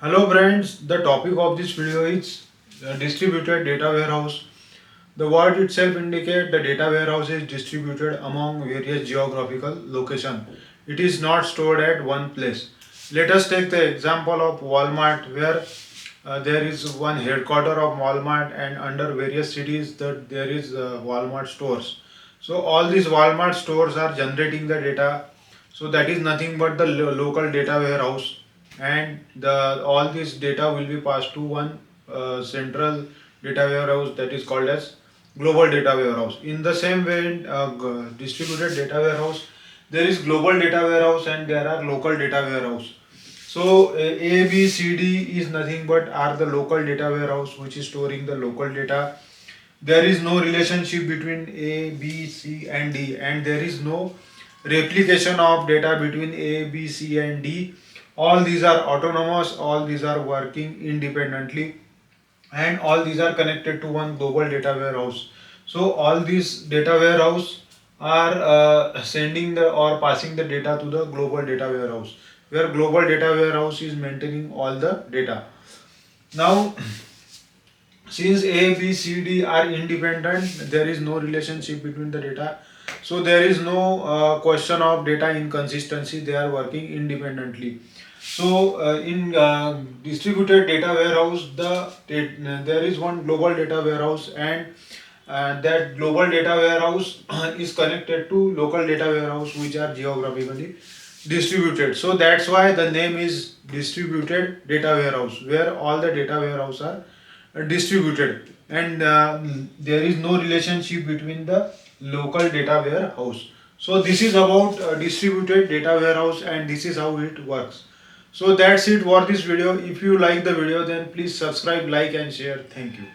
Hello friends, the topic of this video is distributed data warehouse. The word itself indicates the data warehouse is distributed among various geographical locations. It is not stored at one place. Let us take the example of Walmart where there is one headquarter of Walmart and under various cities that there is Walmart stores. So all these Walmart stores are generating the data. So that is nothing but the local data warehouse, and the all this data will be passed to one central data warehouse that is called as global data warehouse. In the same way, in distributed data warehouse, there is global data warehouse and there are local data warehouse. So A, B, C, D is nothing but are the local data warehouse which is storing the local data. There is no relationship between A, B, C and D, and there is no replication of data between A, B, C and D. All these are autonomous, all these are working independently, and all these are connected to one global data warehouse. So all these data warehouse are sending the or passing the data to the global data warehouse, where global data warehouse is maintaining all the data. Now since A, B, C, D are independent, there is no relationship between the data. So there is no question of data inconsistency. They are working independently. So in distributed data warehouse, there is one global data warehouse, and that global data warehouse is connected to local data warehouse, which are geographically distributed. So that's why the name is distributed data warehouse, where all the data warehouse are distributed, and there is no relationship between the local data warehouse. So this is about distributed data warehouse, and this is how it works. So that's it for this video. If you like the video, then please subscribe, like and share. Thank you.